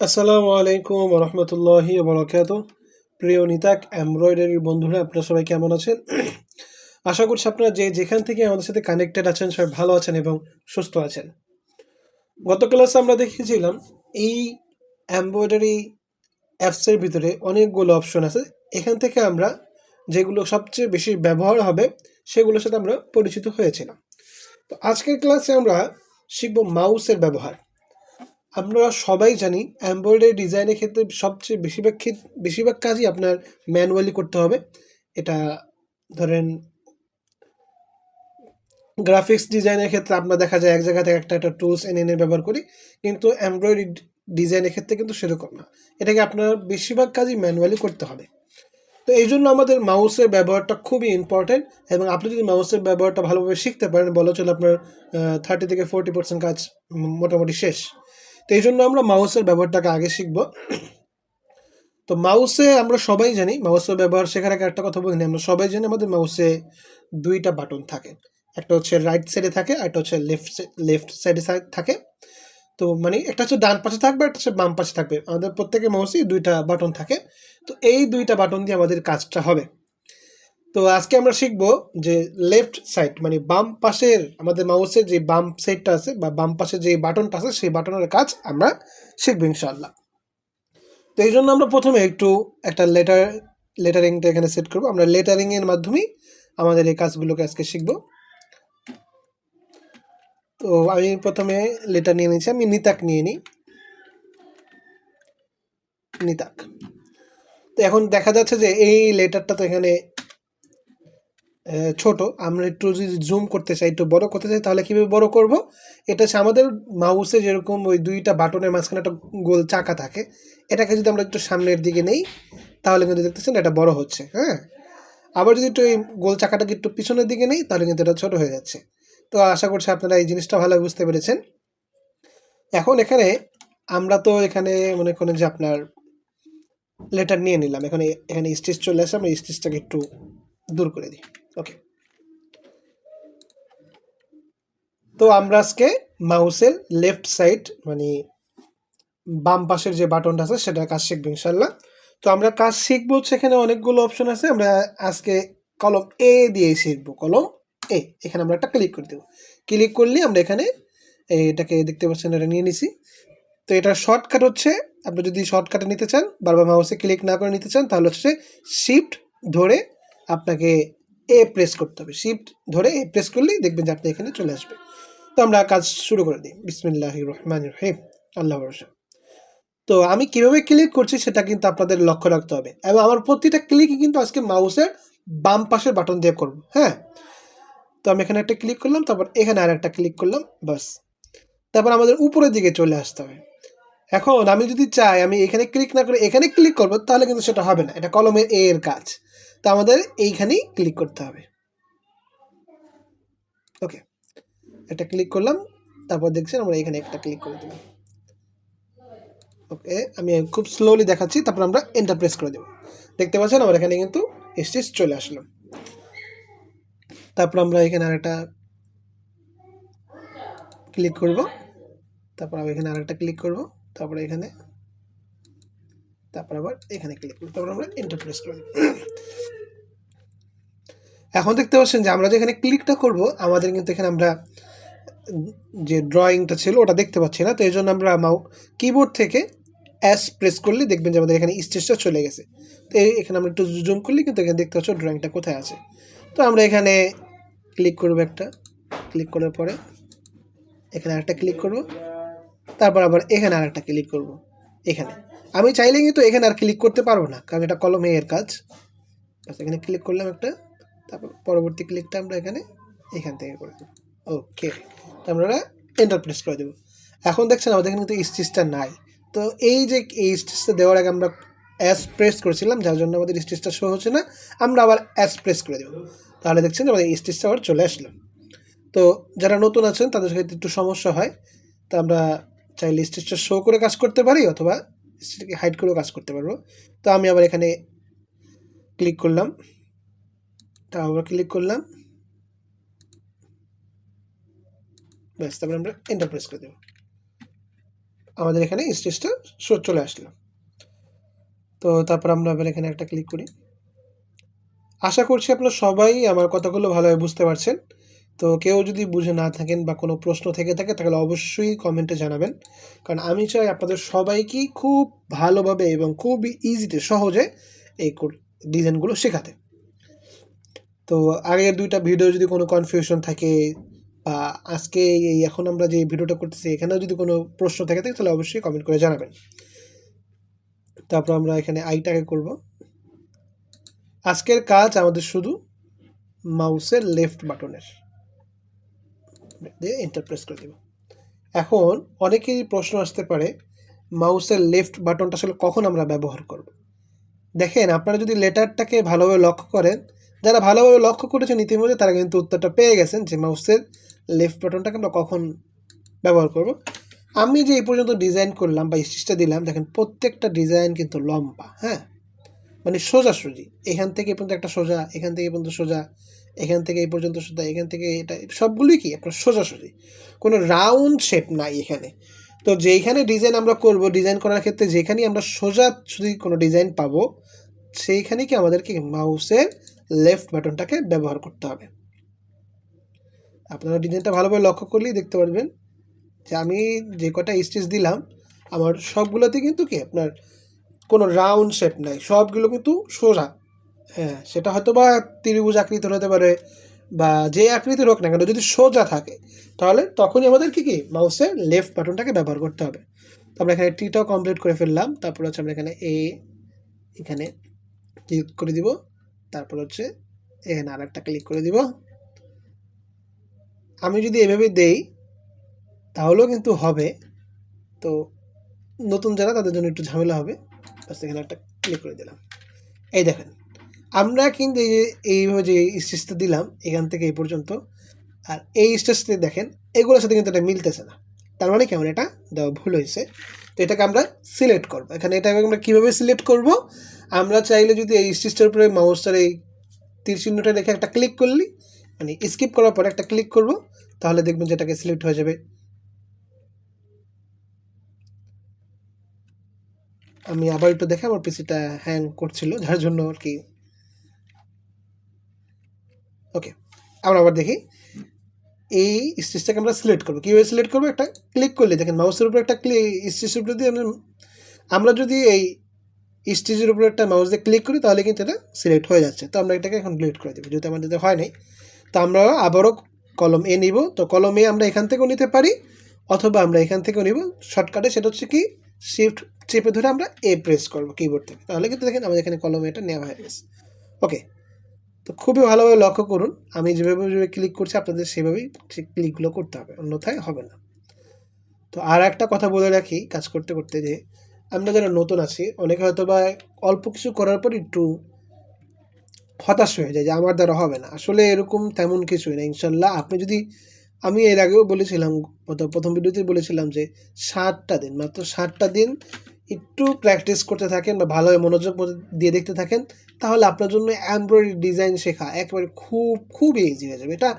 আসসালামু আলাইকুম রহমতুল্লাহি বরকাত। প্রিয় নিতাক এমব্রয়ডারির বন্ধুরা, আপনারা সবাই কেমন আছেন? আশা করছি আপনারা যে যেখান থেকে আমাদের সাথে কানেক্টেড আছেন সবাই ভালো আছেন এবং সুস্থ আছেন। গত ক্লাসে আমরা দেখিয়েছিলাম এই এমব্রয়ডারি অ্যাপসের ভিতরে অনেকগুলো অপশন আছে। এখান থেকে আমরা যেগুলো সবচেয়ে বেশি ব্যবহার হবে সেগুলোর সাথে আমরা পরিচিত হয়েছিলাম। তো আজকের ক্লাসে আমরা শিখব মাউসের ব্যবহার। আমরা সবাই জানি এমব্রয়ডারি ডিজাইনের ক্ষেত্রে সবচেয়ে বেশিরভাগ কাজই আপনার ম্যানুয়ালি করতে হবে। এটা ধরেন গ্রাফিক্স ডিজাইনের ক্ষেত্রে আপনার দেখা যায় এক জায়গা থেকে একটা একটা টুলস এনে এনে ব্যবহার করি, কিন্তু এমব্রয়ডারি ডিজাইনের ক্ষেত্রে কিন্তু সেরকম না। এটাকে আপনার বেশিরভাগ কাজই ম্যানুয়ালি করতে হবে। তো এই জন্য আমাদের মাউসের ব্যবহারটা খুবই ইম্পর্টেন্ট, এবং আপনি যদি মাউসের ব্যবহারটা ভালোভাবে শিখতে পারেন বলা চলে আপনার 30 থেকে 40% কাজ মোটামুটি শেষ। তো এই জন্য আমরা মাউসের ব্যবহারটাকে আগে শিখব। তো মাউসে আমরা সবাই জানি, মাউসের ব্যবহার শেখার আগে একটা কথা বলি, আমরা সবাই জানি আমাদের মাউসে দুইটা বাটন থাকে। একটা হচ্ছে রাইট সাইডে থাকে, আর একটা হচ্ছে লেফট সাইডে থাকে। তো মানে একটা হচ্ছে ডান পাশে থাকবে, একটা হচ্ছে বাম পাশে থাকবে। আমাদের প্রত্যেকের মাউসেই দুইটা বাটন থাকে। তো এই দুইটা বাটন দিয়ে আমাদের কাজটা হবে। তো আজকে আমরা শিখব যে লেফট সাইড মানে বাম পাশের আমাদের মাউসের যে বাম সাইডটা আছে বা বাম পাশে যে বাটনটা আছে সেই বাটনের কাজ আমরা শিখবো ইনশাআল্লাহ। তো এই জন্য আমরা প্রথমে একটু একটা লেটারিংটা এখানে সেট করবো। আমরা লেটারিংয়ের মাধ্যমেই আমাদের এই কাজগুলোকে আজকে শিখব। তো আমি প্রথমে লেটার নিয়ে নিয়েছি, আমি নিতাক নিয়ে নিই, নিতাক। তো এখন দেখা যাচ্ছে যে এই লেটারটা তো এখানে ছোট। আমরা একটু যদি জুম করতে চাই, একটু বড় করতে চাই, তাহলে কীভাবে বড় করব? এটা হচ্ছে আমাদের মাউসে যেরকম ওই দুইটা বাটনের মাঝখানে একটা গোল চাকা থাকে, এটাকে যদি আমরা একটু সামনের দিকে নেই তাহলে কিন্তু দেখতেছেন এটা বড় হচ্ছে। হ্যাঁ, আবার যদি একটু এই গোল চাকাটাকে একটু পিছনের দিকে নেই তাহলে কিন্তু এটা ছোট হয়ে যাচ্ছে। তো আশা করছি আপনারা এই জিনিসটা ভালোভাবে বুঝতে পেরেছেন। এখন এখানে আমরা তো এখানে মনে করেন যে আপনার লেটার নিয়ে নিলাম, এখানে এখানে স্টিচ চলে আসে, আমরা স্টিচটাকে একটু দূর করে দিই। ওকে, তো আমরা আজকে মাউসের লেফট সাইড মানে বাম পাশের যে বাটনটা আছে সেটার কাজ শিখবো ইনশাল্লাহ। তো আমরা কাজ শিখবো হচ্ছে এখানে অনেকগুলো অপশন আছে। আমরা আজকে কলম এ দিয়ে শিখবো, কলম এ। এখানে আমরা একটা ক্লিক করে দেবো। ক্লিক করলে আমরা এখানে এটাকে দেখতে পাচ্ছেন, এটা নিয়ে নিছি। তো এটার শর্টকাট হচ্ছে, আপনি যদি শর্টকাটে নিতে চান, বারবার মাউসে ক্লিক না করে নিতে চান, তাহলে হচ্ছে শিফট ধরে আপনাকে এ প্রেস করতে হবে। শিফট ধরে এ প্রেস করলেই দেখবেন যে আপনি এখানে চলে আসবে। তো আমরা কাজ শুরু করে দিই। বিসমিল্লাহির রহমানির রহিম, আল্লাহ ভরসা। তো আমি কিভাবে ক্লিক করছি সেটা কিন্তু আপনাদের লক্ষ্য রাখতে হবে, এবং আমার প্রতিটা ক্লিকই কিন্তু আজকে মাউসের বাম পাশের বাটন দিয়ে করব। হ্যাঁ, তো আমি এখানে একটা ক্লিক করলাম, তারপর এখানে আর একটা ক্লিক করলাম, বাস। তারপর আমাদের উপরের দিকে চলে আসতে হবে। এখন আমি যদি চাই আমি এখানে ক্লিক না করে এখানে ক্লিক করব, তাহলে কিন্তু সেটা হবে না। এটা কলমের এ এর কাজ। তো আমাদের এইখানেই ক্লিক করতে হবে। ওকে, এটা ক্লিক করলাম, তারপর দেখছেন আমরা এখানে একটা ক্লিক করে দিলাম। ওকে, আমি খুব স্লোলি দেখাচ্ছি, তারপর আমরা এন্টার প্রেস করে দেবো। দেখতে পাচ্ছেন আমার এখানে কিন্তু স্টিচ চলে আসলো। তারপর আমরা এখানে আরেকটা ক্লিক করব, তারপর আবার এখানে আরেকটা ক্লিক করব, তারপরে এখানে, তারপর আবার এখানে ক্লিক করব, তারপর আমরা এন্টার প্রেস করে দেব। এখন দেখতে পাচ্ছেন যে আমরা যেখানে ক্লিকটা করব আমাদের কিন্তু এখানে আমরা যে ড্রয়িংটা ছিল ওটা দেখতে পাচ্ছি না। তো এই জন্য আমরা কিবোর্ড থেকে এস প্রেস করলে দেখবেন যে আমাদের এখানে স্টিচটা চলে গেছে। তো এখানে আমরা একটু জুম করলে কিন্তু এখানে দেখতে পাচ্ছ ড্রয়িংটা কোথায় আছে। তো আমরা এখানে ক্লিক করব, একটা ক্লিক করার পরে এখানে আরেকটা ক্লিক করব, তারপর আবার এখানে আরেকটা ক্লিক করব। এখানে আমি চাইলে কিন্তু এখানে আর ক্লিক করতে পারবো না, কারণ এটা কলমে এর কাজ। এখানে ক্লিক করলাম একটা, তারপর পরবর্তী ক্লিকটা আমরা এখান থেকে করে দেবো। ওকে, তো আমরা এন্টার প্রেস করে দেবো। এখন দেখছেন আমাদের এখানে কিন্তু স্টিচটা নাই। তো এই যে এই স্টিচটা দেওয়ার আগে আমরা এস প্রেস করেছিলাম, যার জন্য আমাদের স্টিচটা শো হচ্ছে না। আমরা আবার এস প্রেস করে দেবো, তাহলে দেখছেন আমাদের স্টিচটা আবার চলে আসলো। তো যারা নতুন আছেন তাদের ক্ষেত্রে একটু সমস্যা হয়। তো আমরা চাইলে স্টিচটা শো করে কাজ করতে পারি, অথবা স্টিচটাকে হাইড করেও কাজ করতে পারবো। তো আমি আবার এখানে ক্লিক করলাম, আবার ক্লিক করলাম, ব্যাস, তারপরে আমরা এন্টার প্রেস করে দেবো। আমাদের এখানে স্টেজটা চলে আসলো। তো তারপর আমরা আবার এখানে একটা ক্লিক করি। আশা করছি আপনারা সবাই আমার কথাগুলো ভালোভাবে বুঝতে পারছেন। তো কেউ যদি বুঝে না থাকেন বা কোনো প্রশ্ন থেকে থাকে তাহলে অবশ্যই কমেন্টে জানাবেন, কারণ আমি চাই আপনাদের সবাইকেই খুব ভালোভাবে এবং খুব ইজিতে সহজে এই ডিজাইনগুলো শেখাতে। তো আগের 2টা ভিডিও যদি কোনো কনফিউশন থাকে বা আজকে এই এখন আমরা যে ভিডিওটা করতেছি এখানেও যদি কোনো প্রশ্ন থাকে তাহলে অবশ্যই কমেন্ট করে জানাবেন। তারপর আমরা এখানে আইটাকে করব। আজকের কাজ আমাদের শুধু মাউসের লেফট বাটনের দিয়ে এন্টার প্রেস করে দেব। এখন অনেকেরই প্রশ্ন আসতে পারে মাউসের লেফট বাটনটা আসলে কখন আমরা ব্যবহার করব। দেখেন, আপনারা যদি লেটারটাকে ভালোভাবে লক্ষ্য করেন, যারা ভালোভাবে লক্ষ্য করেছেন ইতিমধ্যে তারা কিন্তু উত্তরটা পেয়ে গেছেন যে মাউসের লেফট বাটনটাকে আমরা কখন ব্যবহার করব। আমি যে এই পর্যন্ত ডিজাইন করলাম বা স্টিচটা দিলাম, দেখেন প্রত্যেকটা ডিজাইন কিন্তু লম্বা, হ্যাঁ, মানে সোজাসুজি। এখান থেকে এই পর্যন্ত একটা সোজা, এখান থেকে এই পর্যন্ত সোজা, এখান থেকে এই পর্যন্ত সোজা, এখান থেকে এটা, সবগুলোই কি আপনার সোজাসুজি, কোনো রাউন্ড শেপ নাই এখানে। তো যেইখানে ডিজাইন আমরা করব, ডিজাইন করার ক্ষেত্রে যেখানেই আমরা সোজাসুজি কোনো ডিজাইন পাবো সেইখানে কি আমাদেরকে মাউসের লেফট বাটনটাকে ব্যবহার করতে হবে। আপনারা ডিজাইনটা ভালোভাবে লক্ষ্য করলেই দেখতে পারবেন যে আমি যে কটা স্টিচ দিলাম আমার সবগুলোতে কিন্তু কি আপনার কোনো রাউন্ড শেপ নাই, সবগুলো কিন্তু সোজা। হ্যাঁ, সেটা হয়তো বা ত্রিভুজ আকৃতির হতে পারে বা যে আকৃতির হোক না কেন, যদি সোজা থাকে তাহলে তখনই আমাদের কি মাউসের লেফট বাটনটাকে ব্যবহার করতে হবে। তো আমরা এখানে টিটাও কমপ্লিট করে ফেললাম। তারপর হচ্ছে আমরা এখানে এখানে ক্লিক করে দিব। তারপর হচ্ছে এখানে আর একটা ক্লিক করে দিব। আমি যদি এভাবে দেই তাহলেও কিন্তু হবে। তো নতুন যারা তাদের জন্য একটু ঝামেলা হবে। বাস এখানে একটা ক্লিক করে দিলাম। এই দেখেন, আমরা কিন্তু এইভাবে যে স্টেজটা দিলাম এখান থেকে এই পর্যন্ত, আর এই স্টেজটা দেখেন এগুলোর সাথে কিন্তু এটা মিলতেছে না। তার মানে কেমন, এটা দেওয়া ভুল হয়েছে। তো এটাকে আমরা সিলেক্ট করবো। এখানে এটাকে আমরা কীভাবে সিলেক্ট করব, আমরা চাইলে যদি এই স্টেজটার উপরে মাউসটার এই তীর চিহ্নটা রেখে একটা ক্লিক করলি, মানে স্কিপ করার পরে একটা ক্লিক করব, তাহলে দেখবেন যে এটাকে সিলেক্ট হয়ে যাবে। আমি আবার একটু দেখে, আমার পিসিটা হ্যাং করছিল যার জন্য আর কি। ওকে, আমরা আবার দেখি। এই স্টিচটাকে আমরা সিলেক্ট করবো। কীভাবে সিলেক্ট করবো, একটা ক্লিক করলে দেখেন মাউসের উপরে একটা স্টিচের উপরে দিয়ে আমরা যদি এই স্টিচের উপরে একটা মাউস দিয়ে ক্লিক করি তাহলে কিন্তু এটা সিলেক্ট হয়ে যাচ্ছে। তো আমরা এটাকে এখন ডিলিট করে দেবো, যেহেতু আমাদের হয় নাই। তো আমরা আবারও কলম এ নিব। তো কলম এ আমরা এখান থেকেও নিতে পারি অথবা আমরা এখান থেকেও নিব শর্টকাটে। সেটা হচ্ছে কি, শিফট চেপে ধরে আমরা এ প্রেস করবো কিবোর্ড থেকে, তাহলে কিন্তু দেখেন আমাদের এখানে কলম এটা নেওয়া হয়ে গেছে। ওকে, তো খুবই ভালোভাবে লক্ষ্য করুন, আমি যেভাবে ক্লিক করছি আপনাদের সেভাবেই ক্লিকগুলো করতে হবে, অন্যথায় হবে না। তো আর একটা কথা বলে রাখি কাজ করতে করতে, যে আমরা যারা নতুন আছি অনেকে হয়তো বা অল্প কিছু করার পর একটু হতাশ হয়ে যায় যে আমার দ্বারা হবে না। আসলে এরকম তেমন কিছুই না ইনশাল্লাহ। আপনি যদি, আমি এর আগেও বলেছিলাম, প্রথম ভিডিওতে বলেছিলাম যে 7টা দিন, মাত্র 7টা দিন একটু প্র্যাকটিস করতে থাকেন বা ভালোভাবে মনোযোগ দিয়ে দেখতে থাকেন, তাহলে আপনার জন্য এমব্রয়ডারি ডিজাইন শেখা একেবারে খুব ইজি হয়ে যাবে। এটা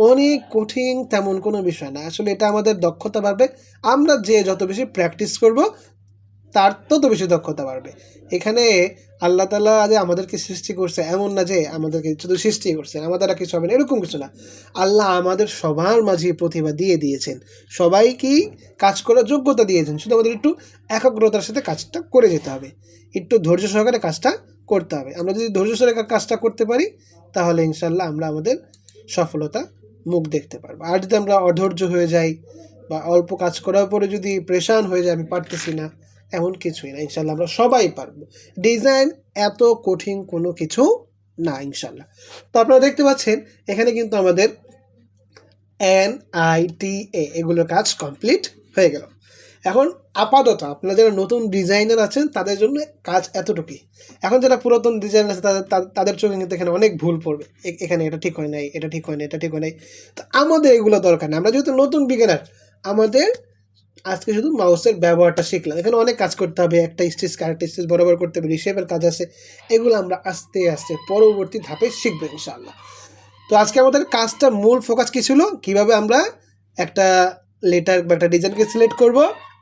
অনেক কঠিন তেমন কোনো বিষয় না। আসলে এটা আমাদের দক্ষতা বাড়বে। আমরা যত বেশি প্র্যাকটিস করব তার তত বেশি দক্ষতা বাড়বে। এখানে আল্লাহ তাআলা যে আমাদেরকে সৃষ্টি করছে এমন না যে আমাদেরকে শুধু সৃষ্টি করছেন, আমার দ্বারা কিছু হবে না, এরকম কিছু না। আল্লাহ আমাদের সবার মাঝে প্রতিভা দিয়ে দিয়েছেন, সবাইকেই কাজ করার যোগ্যতা দিয়েছেন। শুধু আমাদের একটু একাগ্রতার সাথে কাজটা করে যেতে হবে, একটু ধৈর্য সহকারে কাজটা করতে হবে। আমরা যদি ধৈর্য সহকারে কাজটা করতে পারি তাহলে ইনশাল্লাহ আমরা আমাদের সফলতা মুখ দেখতে পারবো। আর যদি আমরা অধৈর্য হয়ে যাই বা অল্প কাজ করার পরে যদি প্রেশান হয়ে যায়, আমি পারতেছি না, এমন কিছুই না। ইনশাল্লাহ আমরা সবাই পারবো। ডিজাইন এত কঠিন কোনো কিছু না ইনশাল্লাহ। তো আপনারা দেখতে পাচ্ছেন এখানে কিন্তু আমাদের NITA এগুলোর কাজ কমপ্লিট হয়ে গেল। এখন আপাতত আপনারা যারা নতুন ডিজাইনার আছেন তাদের জন্য কাজ এতটুকুই। এখন যারা পুরাতন ডিজাইনার আছে তাদের চোখে কিন্তু এখানে অনেক ভুল পড়বে, এখানে এটা ঠিক হয় নাই, এটা ঠিক হয় না, এটা ঠিক হয় নাই। তো আমাদের এগুলো দরকার নেই। আমরা যেহেতু নতুন বিগিনার, আমাদের আজকে শুধু মাউসের ব্যবহারটা শিখলাম। এখানে অনেক কাজ করতে হবে, একটা স্টিচ আরেকটা স্টিচ বরাবর করতে হবে, রিশেপের কাজ আছে, এগুলো আমরা আস্তে আস্তে পরবর্তী ধাপে শিখবো ইনশাআল্লাহ। তো আজকে আমাদের কাজটার মূল ফোকাস কী ছিল, কীভাবে আমরা একটা লেটার বা একটা ডিজাইনকে সিলেক্ট করব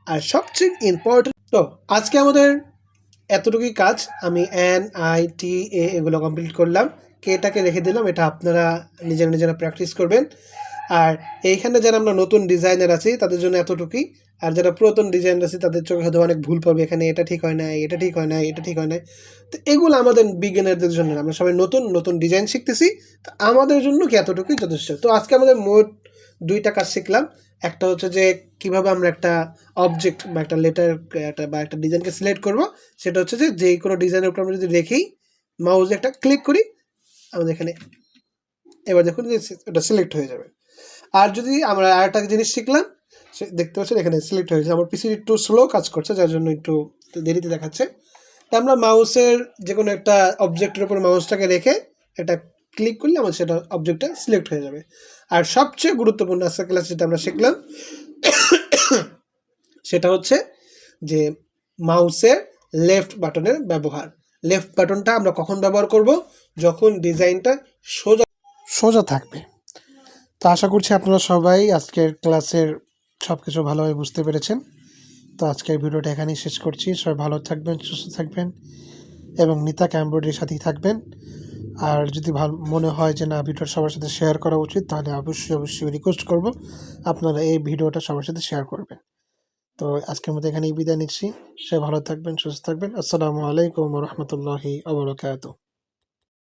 আর সবচেয়ে ইম্পর্টেন্ট, তো আজকে আমাদের এতটুকুই কাজ। আমি NITA এগুলো কমপ্লিট করলাম, কেটাকে রেখে দিলাম, এটা আপনারা নিজেরা প্র্যাকটিস করবেন। আর এইখানে যারা আমরা নতুন ডিজাইনার আছি তাদের জন্য এতটুকুই। আর যারা পুরাতন ডিজাইনার আছে তাদের চোখে হয়তো অনেক ভুল পাবে, এখানে এটা ঠিক হয় না, এটা ঠিক হয় না, এটা ঠিক হয় না। তো এগুলো আমাদের বিজ্ঞানীদের জন্য, আমরা সবাই নতুন ডিজাইন শিখতেছি, তো আমাদের জন্য কি এতটুকুই যথেষ্ট। তো আজকে আমাদের মোট 2টা কাজ শিখলাম। একটা হচ্ছে যে কিভাবে আমরা একটা অবজেক্ট বা একটা লেটার বা একটা ডিজাইনকে সিলেক্ট করব, সেটা হচ্ছে যে কোনো ডিজাইনের উপর আমরা যদি রেখেই মাউসে একটা ক্লিক করি, আমাদের এখানে এবার দেখুন যে ওটা সিলেক্ট হয়ে যাবে। আর যদি আমরা আরেকটা জিনিস শিখলাম, দেখতে পাচ্ছেন এখানে সিলেক্ট হয়েছে। আমার পিসি একটু স্লো কাজ করছে, যার জন্য একটু দেরিতে দেখাচ্ছে। তা আমরা মাউসের যে কোনো একটা অবজেক্টের উপর মাউসটাকে রেখে এটা ক্লিক করলে আমাদের সেটা অবজেক্টটা সিলেক্ট হয়ে যাবে। আর সবচেয়ে গুরুত্বপূর্ণ আজকে ক্লাস যেটা আমরা শিখলাম সেটা হচ্ছে যে মাউসের লেফট বাটনের ব্যবহার। লেফট বাটনটা আমরা কখন ব্যবহার করব? যখন ডিজাইনটা সোজা থাকবে। তো আশা করছি আপনারা সবাই আজকের ক্লাসের সব কিছু ভালোভাবে বুঝতে পেরেছেন। তো আজকের ভিডিওটা এখানেই শেষ করছি। সবাই ভালো থাকবেন, সুস্থ থাকবেন এবং নিতাক এমব্রয়ডারির সাথেই থাকবেন। আর যদি ভালো মনে হয় যে না ভিডিওটা সবার সাথে শেয়ার করা উচিত, তাহলে অবশ্যই রিকোয়েস্ট করব আপনারা এই ভিডিওটা সবার সাথে শেয়ার করবেন। তো আজকের মতো এখানেই বিদায় নিচ্ছি। সবাই ভালো থাকবেন, সুস্থ থাকবেন। আসসালামু আলাইকুম ওয়া রাহমাতুল্লাহি ওয়া বারাকাতুহু।